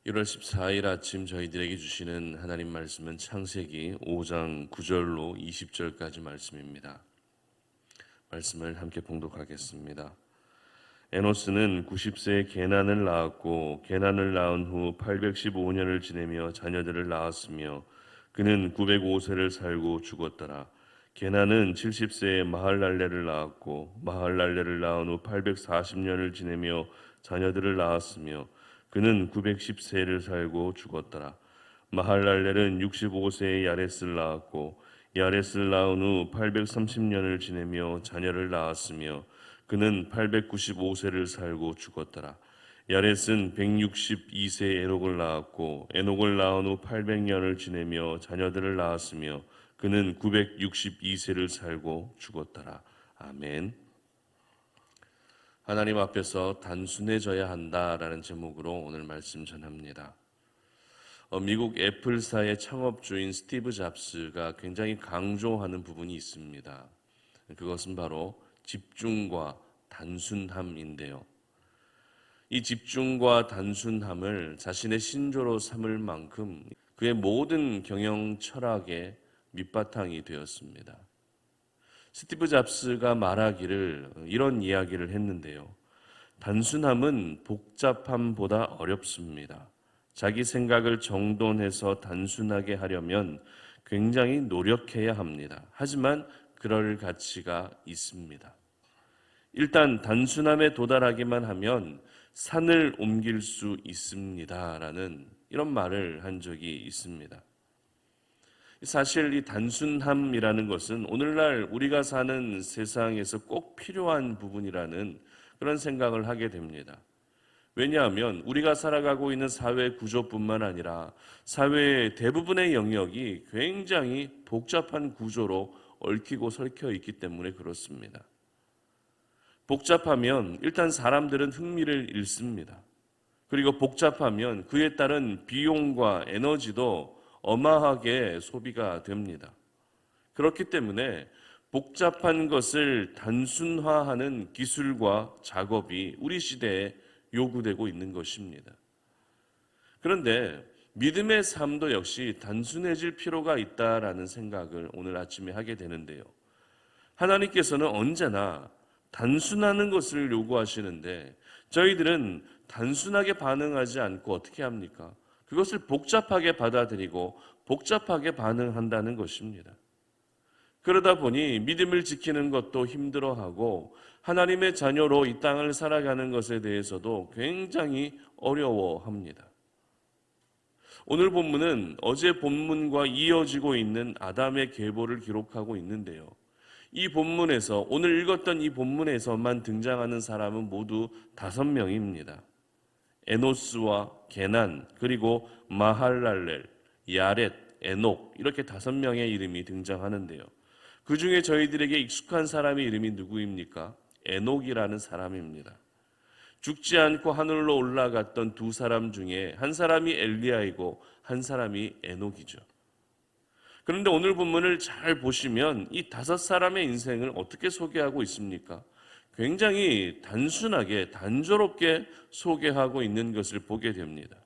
1월 14일 아침 저희들에게 주시는 하나님 말씀은 창세기 5장 9절로 20절까지 말씀입니다. 말씀을 함께 봉독하겠습니다. 에노스는 90세에 게난을 낳았고 게난을 낳은 후 815년을 지내며 자녀들을 낳았으며 그는 905세를 살고 죽었더라. 게난은 70세에 마할랄레를 낳았고 마할랄레를 낳은 후 840년을 지내며 자녀들을 낳았으며 그는 910세를 살고 죽었더라. 마할랄렐은 65세에 야렛을 낳았고 야렛을 낳은 후 830년을 지내며 자녀를 낳았으며 그는 895세를 살고 죽었더라. 야렛은 162세에 에녹을 낳았고 에녹을 낳은 후 800년을 지내며 자녀들을 낳았으며 그는 962세를 살고 죽었더라. 아멘. 하나님 앞에서 단순해져야 한다라는 제목으로 오늘 말씀 전합니다. 미국 애플사의 창업주인 스티브 잡스가 굉장히 강조하는 부분이 있습니다. 그것은 바로 집중과 단순함인데요. 이 집중과 단순함을 자신의 신조로 삼을 만큼 그의 모든 경영 철학의 밑바탕이 되었습니다. 스티브 잡스가 말하기를 이런 이야기를 했는데요. 단순함은 복잡함보다 어렵습니다. 자기 생각을 정돈해서 단순하게 하려면 굉장히 노력해야 합니다. 하지만 그럴 가치가 있습니다. 일단 단순함에 도달하기만 하면 산을 옮길 수 있습니다라는 이런 말을 한 적이 있습니다. 사실 이 단순함이라는 것은 오늘날 우리가 사는 세상에서 꼭 필요한 부분이라는 그런 생각을 하게 됩니다. 왜냐하면 우리가 살아가고 있는 사회 구조뿐만 아니라 사회의 대부분의 영역이 굉장히 복잡한 구조로 얽히고 설켜 있기 때문에 그렇습니다. 복잡하면 일단 사람들은 흥미를 잃습니다. 그리고 복잡하면 그에 따른 비용과 에너지도 어마하게 소비가 됩니다. 그렇기 때문에 복잡한 것을 단순화하는 기술과 작업이 우리 시대에 요구되고 있는 것입니다. 그런데 믿음의 삶도 역시 단순해질 필요가 있다라는 생각을 오늘 아침에 하게 되는데요. 하나님께서는 언제나 단순하는 것을 요구하시는데 저희들은 단순하게 반응하지 않고 어떻게 합니까? 그것을 복잡하게 받아들이고 복잡하게 반응한다는 것입니다. 그러다 보니 믿음을 지키는 것도 힘들어하고 하나님의 자녀로 이 땅을 살아가는 것에 대해서도 굉장히 어려워합니다. 오늘 본문은 어제 본문과 이어지고 있는 아담의 계보를 기록하고 있는데요. 이 본문에서 오늘 읽었던 이 본문에서만 등장하는 사람은 모두 5명입니다. 에노스와 게난, 그리고 마할랄렐, 야렛, 에녹 이렇게 5명의 이름이 등장하는데요. 그 중에 저희들에게 익숙한 사람의 이름이 누구입니까? 에녹이라는 사람입니다. 죽지 않고 하늘로 올라갔던 2사람 중에 한 사람이 엘리야이고 한 사람이 에녹이죠. 그런데 오늘 본문을 잘 보시면 이 5사람의 인생을 어떻게 소개하고 있습니까? 굉장히 단순하게 단조롭게 소개하고 있는 것을 보게 됩니다.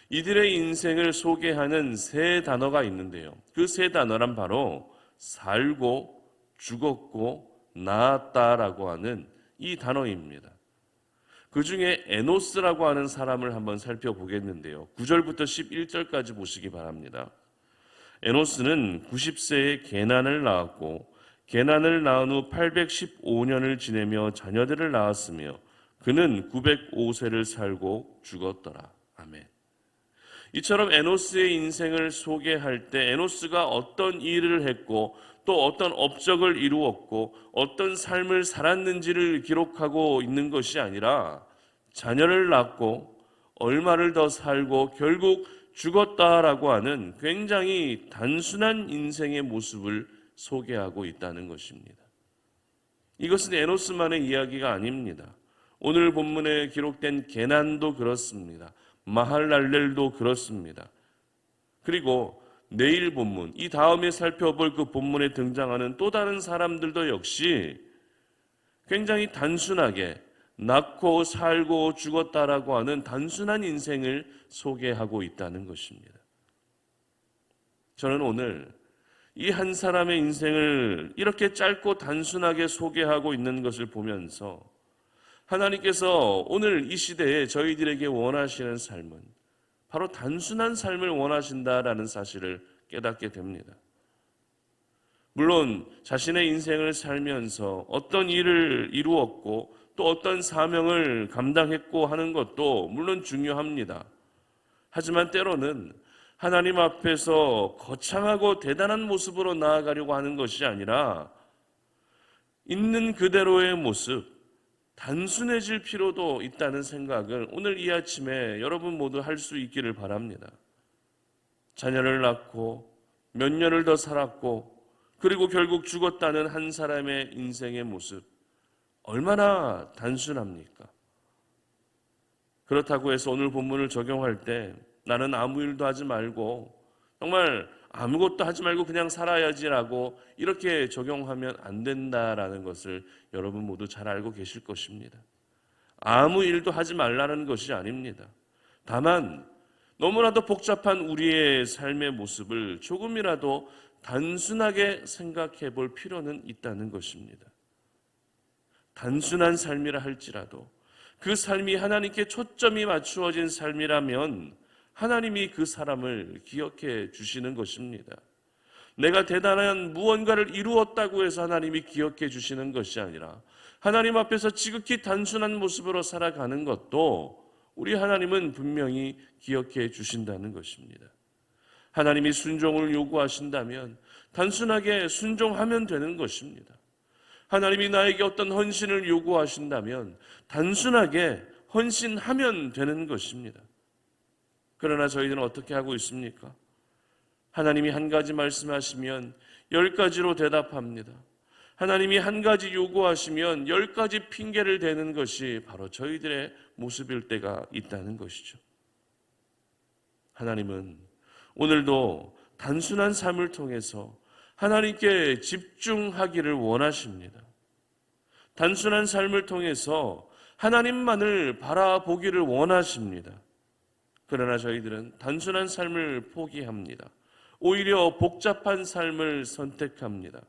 이들의 인생을 소개하는 3단어가 있는데요. 그 3단어란 바로 살고 죽었고 나았다라고 하는 이 단어입니다. 그 중에 에노스라고 하는 사람을 한번 살펴보겠는데요. 9절부터 11절까지 보시기 바랍니다. 에노스는 90세에 게난을 낳았고 게난을 낳은 후 815년을 지내며 자녀들을 낳았으며 그는 905세를 살고 죽었더라. 아멘. 이처럼 에노스의 인생을 소개할 때 에노스가 어떤 일을 했고 또 어떤 업적을 이루었고 어떤 삶을 살았는지를 기록하고 있는 것이 아니라 자녀를 낳고 얼마를 더 살고 결국 죽었다라고 하는 굉장히 단순한 인생의 모습을 소개하고 있다는 것입니다. 이것은 에노스만의 이야기가 아닙니다. 오늘 본문에 기록된 게난도 그렇습니다. 마할랄렐도 그렇습니다. 그리고 내일 본문, 이 다음에 살펴볼 그 본문에 등장하는 또 다른 사람들도 역시 굉장히 단순하게 낳고 살고 죽었다라고 하는 단순한 인생을 소개하고 있다는 것입니다. 저는 오늘 이 한 사람의 인생을 이렇게 짧고 단순하게 소개하고 있는 것을 보면서 하나님께서 오늘 이 시대에 저희들에게 원하시는 삶은 바로 단순한 삶을 원하신다라는 사실을 깨닫게 됩니다. 물론 자신의 인생을 살면서 어떤 일을 이루었고 또 어떤 사명을 감당했고 하는 것도 물론 중요합니다. 하지만 때로는 하나님 앞에서 거창하고 대단한 모습으로 나아가려고 하는 것이 아니라 있는 그대로의 모습, 단순해질 필요도 있다는 생각을 오늘 이 아침에 여러분 모두 할 수 있기를 바랍니다. 자녀를 낳고 몇 년을 더 살았고 그리고 결국 죽었다는 한 사람의 인생의 모습, 얼마나 단순합니까? 그렇다고 해서 오늘 본문을 적용할 때 나는 아무 일도 하지 말고 정말 아무것도 하지 말고 그냥 살아야지라고 이렇게 적용하면 안 된다라는 것을 여러분 모두 잘 알고 계실 것입니다. 아무 일도 하지 말라는 것이 아닙니다. 다만 너무나도 복잡한 우리의 삶의 모습을 조금이라도 단순하게 생각해 볼 필요는 있다는 것입니다. 단순한 삶이라 할지라도 그 삶이 하나님께 초점이 맞추어진 삶이라면 하나님이 그 사람을 기억해 주시는 것입니다. 내가 대단한 무언가를 이루었다고 해서 하나님이 기억해 주시는 것이 아니라 하나님 앞에서 지극히 단순한 모습으로 살아가는 것도 우리 하나님은 분명히 기억해 주신다는 것입니다. 하나님이 순종을 요구하신다면 단순하게 순종하면 되는 것입니다. 하나님이 나에게 어떤 헌신을 요구하신다면 단순하게 헌신하면 되는 것입니다. 그러나 저희들은 어떻게 하고 있습니까? 하나님이 한 가지 말씀하시면 10가지로 대답합니다. 하나님이 한 가지 요구하시면 10가지 핑계를 대는 것이 바로 저희들의 모습일 때가 있다는 것이죠. 하나님은 오늘도 단순한 삶을 통해서 하나님께 집중하기를 원하십니다. 단순한 삶을 통해서 하나님만을 바라보기를 원하십니다. 그러나 저희들은 단순한 삶을 포기합니다. 오히려 복잡한 삶을 선택합니다.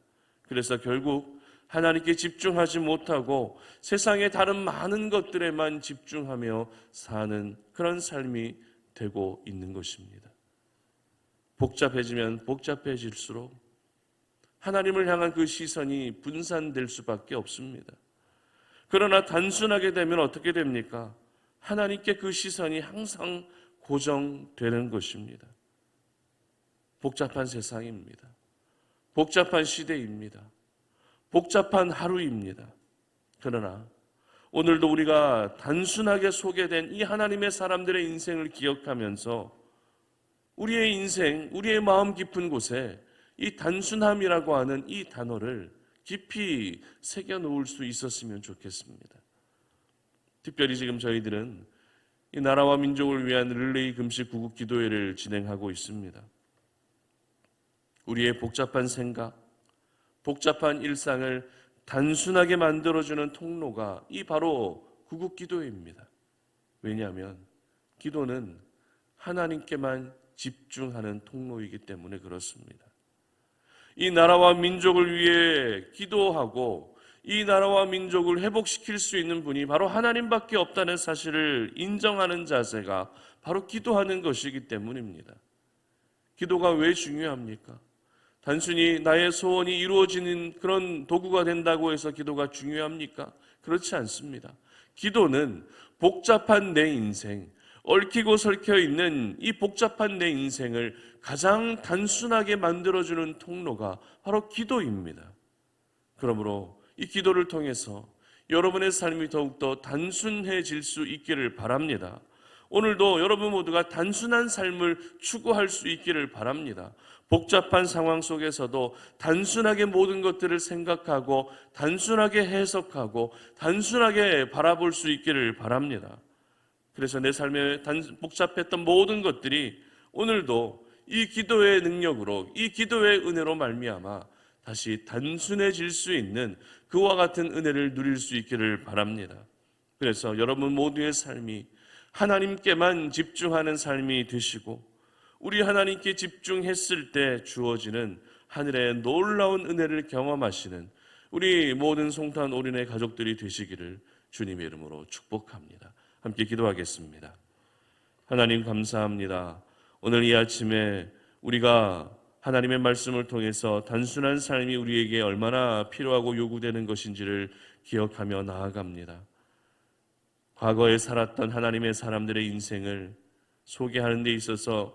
그래서 결국 하나님께 집중하지 못하고 세상의 다른 많은 것들에만 집중하며 사는 그런 삶이 되고 있는 것입니다. 복잡해지면 복잡해질수록 하나님을 향한 그 시선이 분산될 수밖에 없습니다. 그러나 단순하게 되면 어떻게 됩니까? 하나님께 그 시선이 항상 고정되는 것입니다. 복잡한 세상입니다. 복잡한 시대입니다. 복잡한 하루입니다. 그러나 오늘도 우리가 단순하게 소개된 이 하나님의 사람들의 인생을 기억하면서 우리의 인생, 우리의 마음 깊은 곳에 이 단순함이라고 하는 이 단어를 깊이 새겨놓을 수 있었으면 좋겠습니다. 특별히 지금 저희들은 이 나라와 민족을 위한 릴레이 금식 구국 기도회를 진행하고 있습니다. 우리의 복잡한 생각, 복잡한 일상을 단순하게 만들어주는 통로가 이 바로 구국 기도회입니다. 왜냐하면 기도는 하나님께만 집중하는 통로이기 때문에 그렇습니다. 이 나라와 민족을 위해 기도하고 이 나라와 민족을 회복시킬 수 있는 분이 바로 하나님밖에 없다는 사실을 인정하는 자세가 바로 기도하는 것이기 때문입니다. 기도가 왜 중요합니까? 단순히 나의 소원이 이루어지는 그런 도구가 된다고 해서 기도가 중요합니까? 그렇지 않습니다. 기도는 복잡한 내 인생, 얽히고 설켜 있는 이 복잡한 내 인생을 가장 단순하게 만들어주는 통로가 바로 기도입니다. 그러므로 이 기도를 통해서 여러분의 삶이 더욱더 단순해질 수 있기를 바랍니다. 오늘도 여러분 모두가 단순한 삶을 추구할 수 있기를 바랍니다. 복잡한 상황 속에서도 단순하게 모든 것들을 생각하고 단순하게 해석하고 단순하게 바라볼 수 있기를 바랍니다. 그래서 내 삶에 복잡했던 모든 것들이 오늘도 이 기도의 능력으로, 이 기도의 은혜로 말미암아 다시 단순해질 수 있는 그와 같은 은혜를 누릴 수 있기를 바랍니다. 그래서 여러분 모두의 삶이 하나님께만 집중하는 삶이 되시고, 우리 하나님께 집중했을 때 주어지는 하늘의 놀라운 은혜를 경험하시는 우리 모든 송탄 올인의 가족들이 되시기를 주님의 이름으로 축복합니다. 함께 기도하겠습니다. 하나님 감사합니다. 오늘 이 아침에 우리가 하나님의 말씀을 통해서 단순한 삶이 우리에게 얼마나 필요하고 요구되는 것인지를 기억하며 나아갑니다. 과거에 살았던 하나님의 사람들의 인생을 소개하는 데 있어서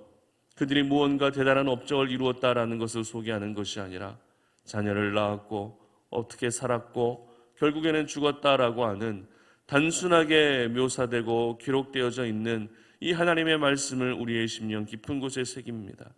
그들이 무언가 대단한 업적을 이루었다라는 것을 소개하는 것이 아니라 자녀를 낳았고 어떻게 살았고 결국에는 죽었다라고 하는 단순하게 묘사되고 기록되어져 있는 이 하나님의 말씀을 우리의 심령 깊은 곳에 새깁니다.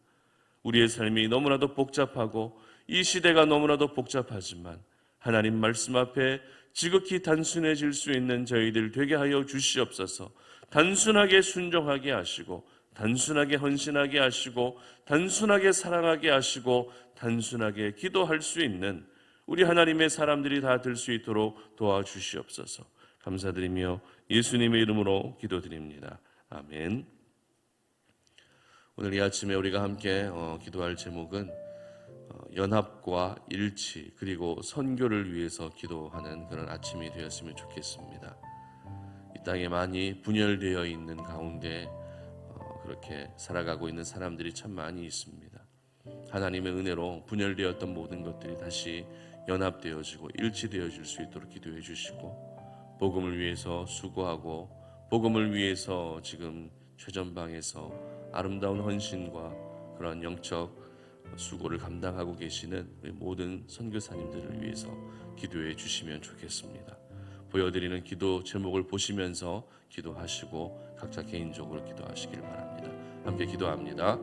우리의 삶이 너무나도 복잡하고 이 시대가 너무나도 복잡하지만 하나님 말씀 앞에 지극히 단순해질 수 있는 저희들 되게 하여 주시옵소서. 단순하게 순종하게 하시고, 단순하게 헌신하게 하시고, 단순하게 사랑하게 하시고, 단순하게 기도할 수 있는 우리 하나님의 사람들이 다 될 수 있도록 도와주시옵소서. 감사드리며 예수님의 이름으로 기도드립니다. 아멘. 오늘 이 아침에 우리가 함께 기도할 제목은 연합과 일치 그리고 선교를 위해서 기도하는 그런 아침이 되었으면 좋겠습니다. 이 땅에 많이 분열되어 있는 가운데 그렇게 살아가고 있는 사람들이 참 많이 있습니다. 하나님의 은혜로 분열되었던 모든 것들이 다시 연합되어지고 일치되어질 수 있도록 기도해 주시고, 복음을 위해서 수고하고 복음을 위해서 지금 최전방에서 아름다운 헌신과 그런 영적 수고를 감당하고 계시는 우리 모든 선교사님들을 위해서 기도해 주시면 좋겠습니다. 보여드리는 기도 제목을 보시면서 기도하시고 각자 개인적으로 기도하시길 바랍니다. 함께 기도합니다.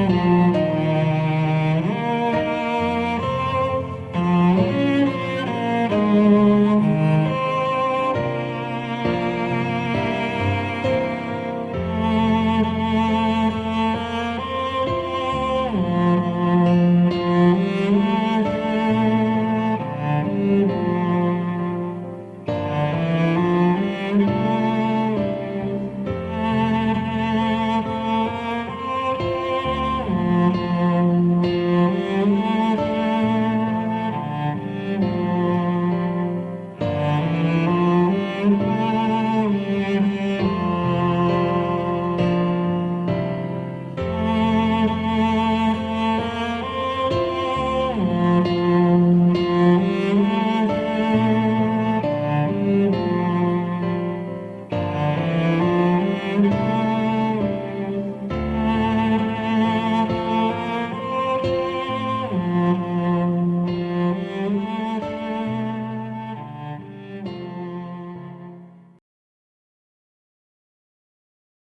아멘.